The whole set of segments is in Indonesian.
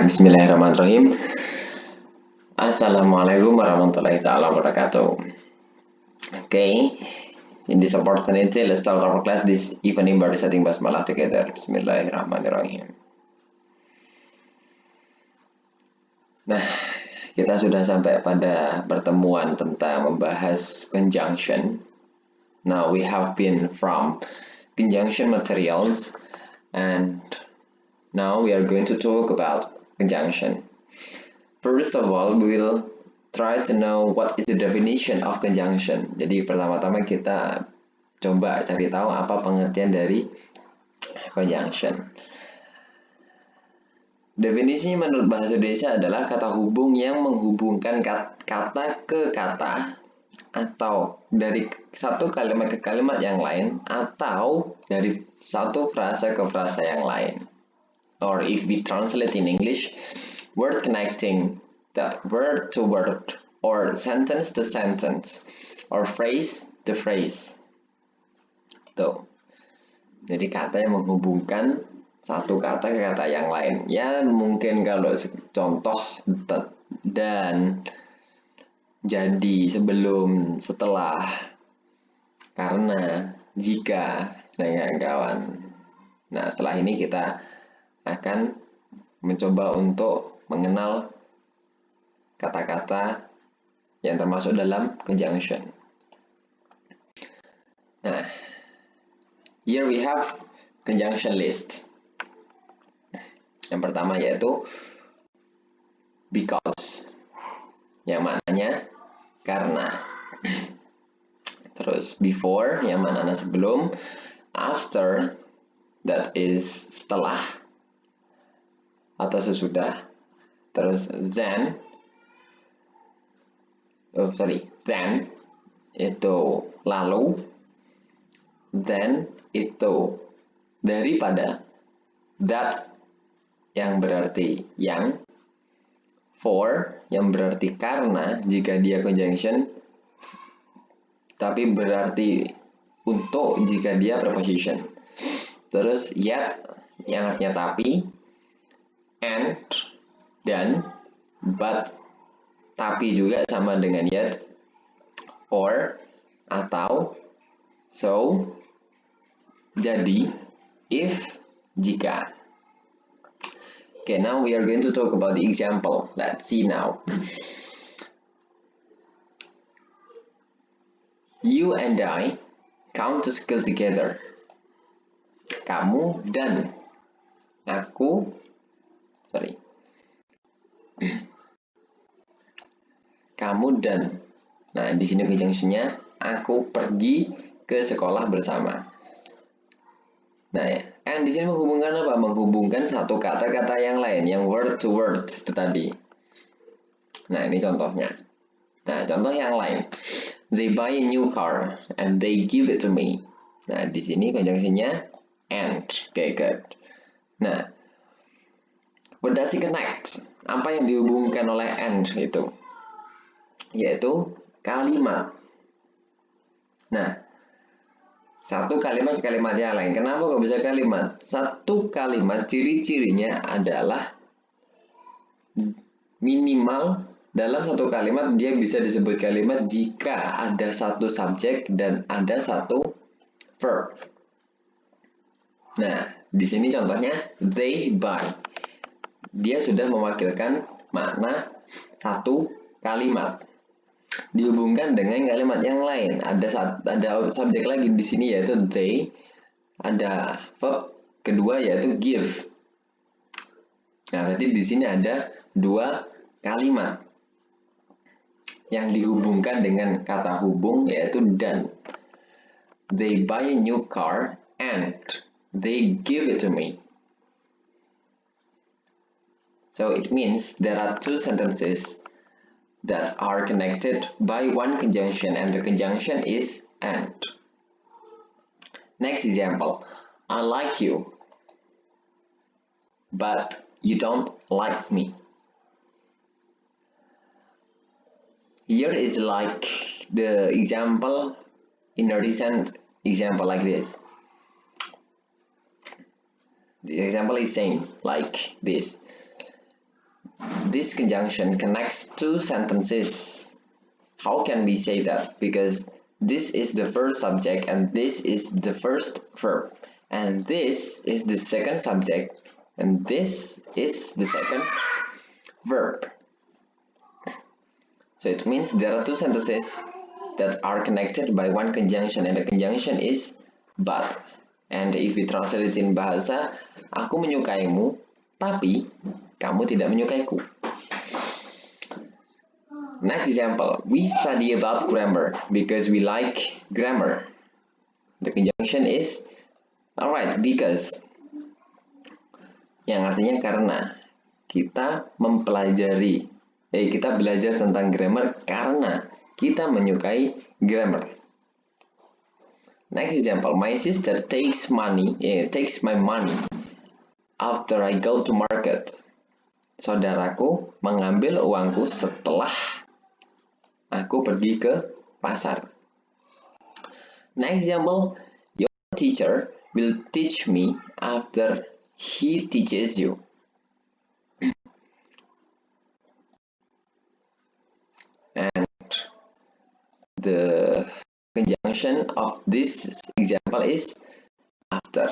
Bismillahirrahmanirrahim. Assalamualaikum warahmatullahi ta'ala wabarakatuh. Okay, in this opportunity, let's start our class this evening by reciting Basmalah together. Bismillahirrahmanirrahim. Nah, kita sudah sampai pada pertemuan tentang membahas conjunction. Now we have been from conjunction materials and now we are going to talk about conjunction. First of all, we will try to know what is the definition of conjunction. Jadi pertama-tama kita coba cari tahu apa pengertian dari conjunction. Definisinya menurut bahasa Indonesia adalah kata hubung yang menghubungkan kata ke kata atau dari satu kalimat ke kalimat yang lain atau dari satu frasa ke frasa yang lain. Or if we translate in English, word connecting that word to word or sentence to sentence or phrase to phrase. Tuh. Jadi kata yang menghubungkan satu kata ke kata yang lain. Ya mungkin kalau contoh dan, jadi, sebelum, setelah, karena, jika, dan kawan-kawan. Nah setelah ini kita akan mencoba untuk mengenal kata-kata yang termasuk dalam conjunction. Nah, here we have conjunction list. Yang pertama yaitu because, yang maknanya karena. Terus before, yang maknanya sebelum. After, that is setelah atau sesudah. Terus then itu lalu. Then itu daripada. That yang berarti yang. For yang berarti karena jika dia conjunction, tapi berarti untuk jika dia preposition. Terus yet yang artinya tapi. And, dan, but, tapi juga sama dengan yet, or, atau, so, jadi, if, jika. Okay, now we are going to talk about the example. Let's see now. You and I come to school together. Kamu dan aku. Kamu dan. Nah, di sini conjunctionnya aku pergi ke sekolah bersama. Nah, and di sini menghubungkan apa? Menghubungkan satu kata-kata yang lain, yang word to word itu tadi. Nah, ini contohnya. Nah, contoh yang lain. They buy a new car and they give it to me. Nah, di sini conjunctionnya and. Okay, good. Nah, what does it connect? Apa yang dihubungkan oleh and itu? Yaitu kalimat. Nah, satu kalimat ke kalimat yang lain. Kenapa kok bisa kalimat? Satu kalimat ciri-cirinya adalah minimal dalam satu kalimat dia bisa disebut kalimat jika ada satu subjek dan ada satu verb. Nah, di sini contohnya they buy. Dia sudah mewakilkan makna satu kalimat. Dihubungkan dengan kalimat yang lain. Ada subjek lagi di sini yaitu they. Ada verb kedua yaitu give. Nah, berarti di sini ada dua kalimat yang dihubungkan dengan kata hubung yaitu dan. They buy a new car and they give it to me. So it means there are two sentences that are connected by one conjunction and the conjunction is and. Next example. I like you, but you don't like me. Here is like the example in a recent example like this. The example is saying like this. this conjunction connects two sentences. How can we say that? Because this is the first subject and this is the first verb. And this is the second subject and this is the second verb. So it means there are two sentences that are connected by one conjunction, and the conjunction is but. And if we translate it in bahasa, aku menyukaimu, tapi kamu tidak menyukaiku. Next example, we study about grammar because we like grammar. The conjunction is alright, because. Yang artinya karena. Kita mempelajari, kita belajar tentang grammar karena kita menyukai grammar. Next example, my sister takes my money after I go to market. Saudaraku mengambil uangku setelah aku pergi ke pasar. Next example, your teacher will teach me after he teaches you. And the conjunction of this example is after.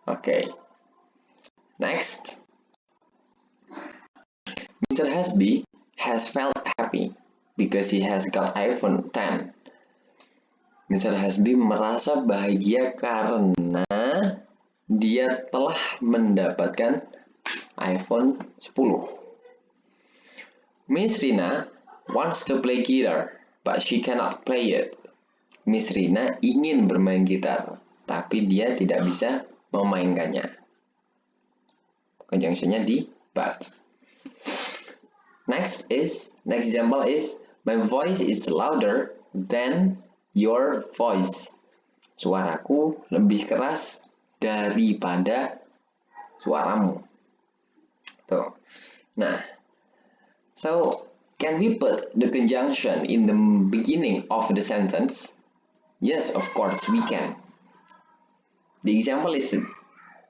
Okay. Next, Mr. Hasbi has felt happy because he has got iPhone 10. Mr. Hasbi merasa bahagia karena dia telah mendapatkan iPhone 10. Miss Rina wants to play guitar, but she cannot play it. Miss Rina ingin bermain gitar, tapi dia tidak bisa memainkannya. Conjunctionnya di but. Next example is, my voice is louder than your voice. Suaraku lebih keras daripada suaramu. Tuh. Nah, so can we put the conjunction in the beginning of the sentence? Yes, of course we can. The example is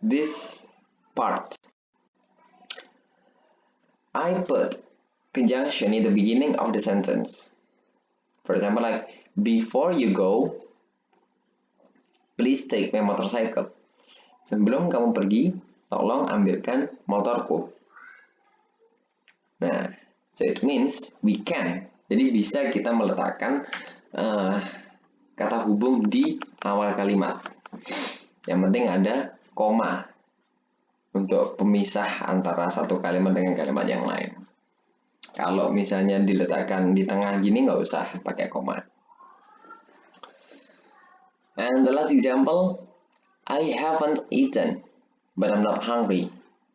this part. I put conjunction in the beginning of the sentence. For example, like, before you go, please take my motorcycle. Sebelum kamu pergi, tolong ambilkan motorku. Nah, so it means we can. Jadi bisa kita meletakkan kata hubung di awal kalimat. Yang penting ada koma untuk pemisah antara satu kalimat dengan kalimat yang lain. Kalau misalnya diletakkan di tengah gini, nggak usah pakai koma. And the last example, I haven't eaten, but I'm not hungry.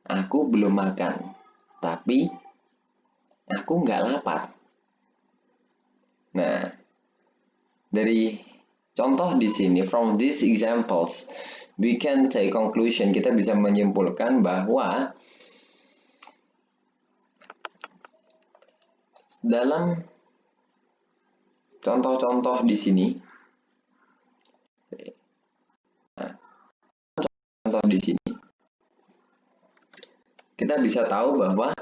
Aku belum makan, tapi aku nggak lapar. Nah, dari contoh di sini, from these examples, we can take conclusion. Kita bisa menyimpulkan bahwa dalam contoh-contoh di sini, kita bisa tahu bahwa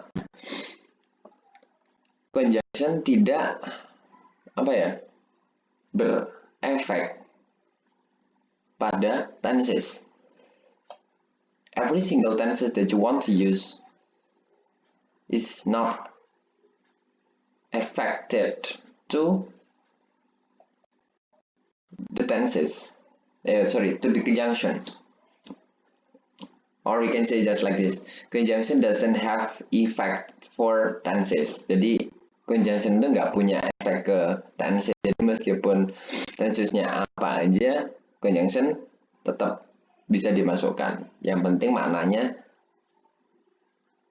conjunction tidak berefek pada tenses. Every single tenses that you want to use is not affected to the tenses. To the conjunction. Or we can say just like this, conjunction doesn't have effect for tenses. Jadi conjunction itu nggak punya efek ke tenses. Jadi meskipun tensesnya apa aja, conjunction tetap bisa dimasukkan. Yang penting maknanya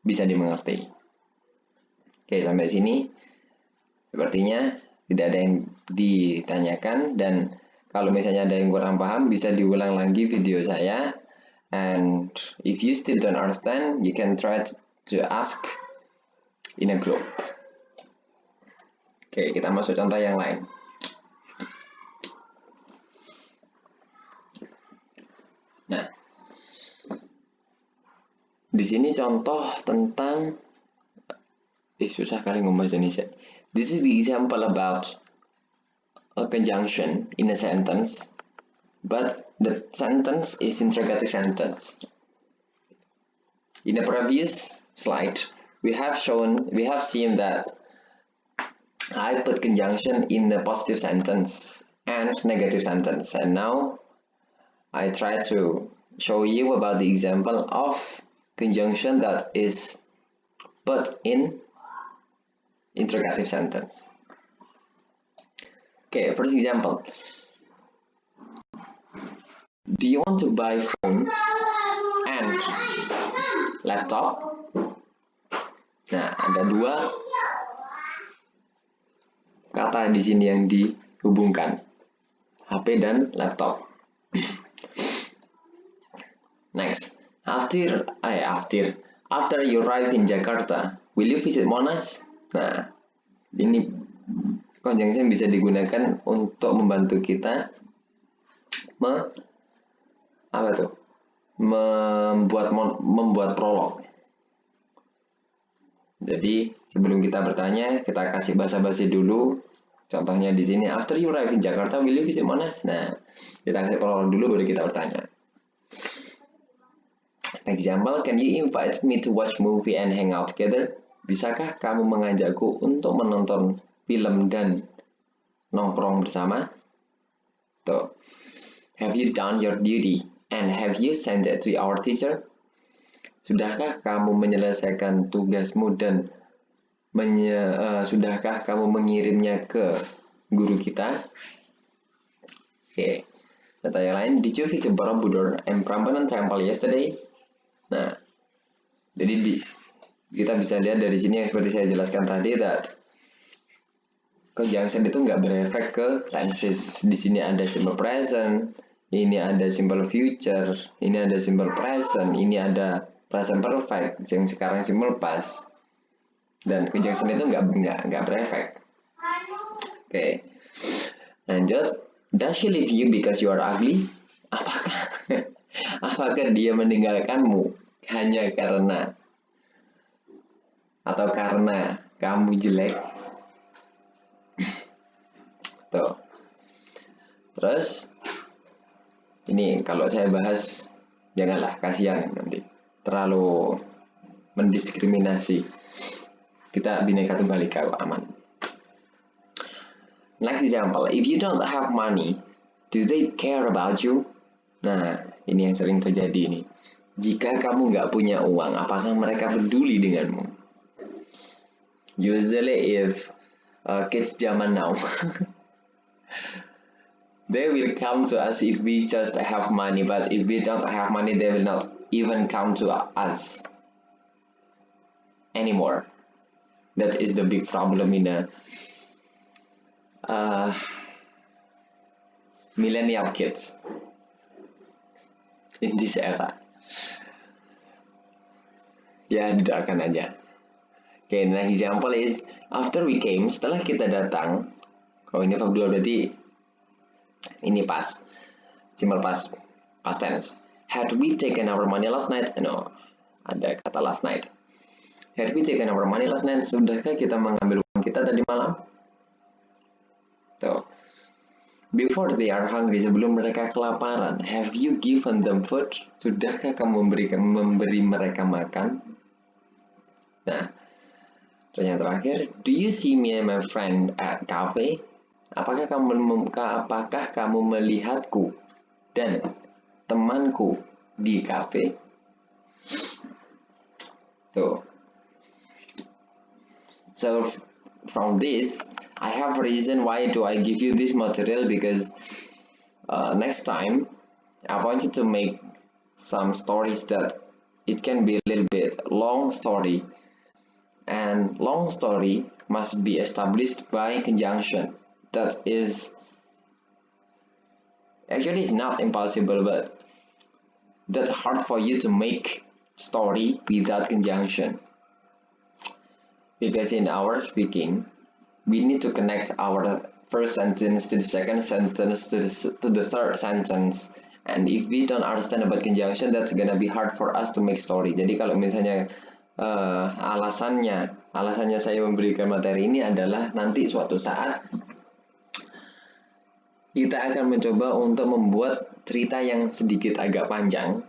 bisa dimengerti. Oke, sampai sini sepertinya tidak ada yang ditanyakan, dan kalau misalnya ada yang kurang paham bisa diulang lagi video saya. And if you still don't understand, you can try to ask in a group. Oke, kita masuk contoh yang lain. Nah, di sini contoh tentang Susah kali ngomong bahasa Indonesia. This is the example about a conjunction in a sentence, but the sentence is interrogative sentence. In the previous slide, we have seen that I put conjunction in the positive sentence and negative sentence, and now I try to show you about the example of conjunction that is put in interrogative sentence. Okay, first example. Do you want to buy phone and laptop? Nah, ada dua kata di sini yang dihubungkan, HP dan laptop. Next, after you arrive in Jakarta, will you visit Monas? Nah, ini conjunction bisa digunakan untuk membantu kita membuat prolog. Jadi sebelum kita bertanya, kita kasih basa-basi dulu. Contohnya di sini, after you arrive in Jakarta, will you visit Monas? Nah, kita kasih prolog dulu, baru kita bertanya. Example, can you invite me to watch movie and hang out together? Bisakah kamu mengajakku untuk menonton film dan nongkrong bersama? Tuh. Have you done your duty and have you sent it to our teacher? Sudahkah kamu menyelesaikan tugasmu dan sudahkah kamu mengirimnya ke guru kita? Oke. Contoh yang lain, did you visit Borobudur and Prambanan Temple yesterday? Nah, jadi kita bisa lihat dari sini yang seperti saya jelaskan tadi, that conjunction itu nggak berefek ke tenses. Di sini ada simple present, ini ada simple future, ini ada simple present, ini ada present perfect, yang sekarang simple past. Dan conjunction itu nggak berefek. Oke. Lanjut. Does she leave you because you are ugly? Apakah dia meninggalkanmu hanya karena kamu jelek? Tuh. Terus ini kalau saya bahas, janganlah, kasihan nanti terlalu mendiskriminasi. Kita Bhinneka Tunggal Ika aman. Next example, if you don't have money, do they care about you? Nah, ini yang sering terjadi ini. Jika kamu nggak punya uang, apakah mereka peduli denganmu? Usually if kids zaman now, they will come to us if we just have money, but if we don't have money, they will not even come to us anymore. That is the big problem in the millennial kids in this era. Ya, didoakan aja. Okay, next example is after we came, setelah kita datang. Oh, ini verb 2 berarti ini past, simple past tense. Had we taken our money last night? No, ada kata last night. Had we taken our money last night? Sudahkah kita mengambil uang kita tadi malam? Tuh. Before they are hungry, sebelum mereka kelaparan. Have you given them food? Sudahkah kamu memberi mereka makan? Nah, terus yang terakhir, do you see me and my friend at cafe? Apakah kamu melihatku dan temanku di cafe? Tuh. So from this, I have a reason why do I give you this material, because next time I want you to make some stories that it can be a little bit long story, and long story must be established by conjunction. That is actually it's not impossible, but that's hard for you to make story without conjunction, because in our speaking we need to connect our first sentence to the second sentence to the third sentence, and if we don't understand about conjunction, that's gonna be hard for us to make story. Jadi kalau misalnya alasannya Alasannya saya memberikan materi ini adalah nanti suatu saat kita akan mencoba untuk membuat cerita yang sedikit agak panjang.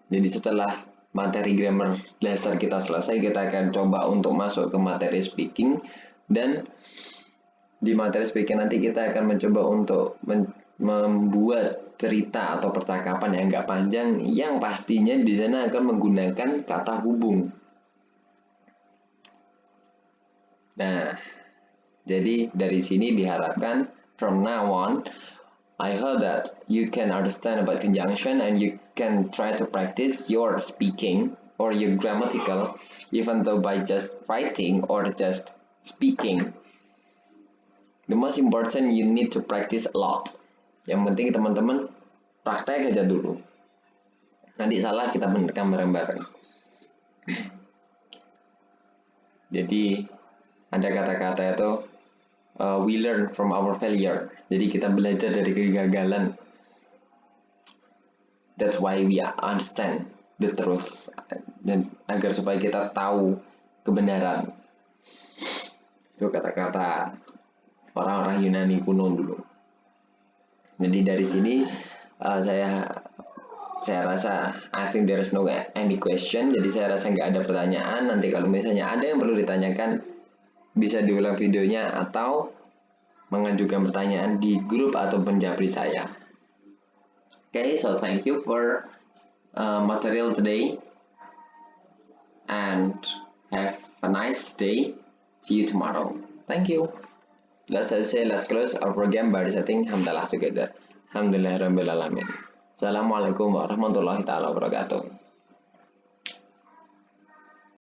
Jadi setelah materi grammar dasar kita selesai, kita akan coba untuk masuk ke materi speaking, dan di materi speaking nanti kita akan mencoba untuk membuat cerita atau percakapan yang agak panjang, yang pastinya di sana akan menggunakan kata hubung. Nah, jadi dari sini diharapkan from now on, I hope that you can understand about conjunction and you can try to practice your speaking or your grammatical, even though by just writing or just speaking. The most important, you need to practice a lot. Yang penting teman-teman praktek aja dulu. Nanti salah kita benarkan bareng-bareng. Jadi ada kata-kata itu we learn from our failure. Jadi kita belajar dari kegagalan. That's why we understand the truth. Dan agar supaya kita tahu kebenaran. Itu kata-kata orang-orang Yunani kuno dulu. Jadi dari sini saya rasa I think there is no any question. Jadi saya rasa nggak ada pertanyaan. Nanti kalau misalnya ada yang perlu ditanyakan, bisa diulang videonya atau mengajukan pertanyaan di grup atau penjabri saya. Okay, so thank you for material today and have a nice day. See you tomorrow. Thank you. Let's close our program by reciting Hamdalah together. Alhamdulillahirabbil alamin. Assalamualaikum warahmatullahi taala wabarakatuh.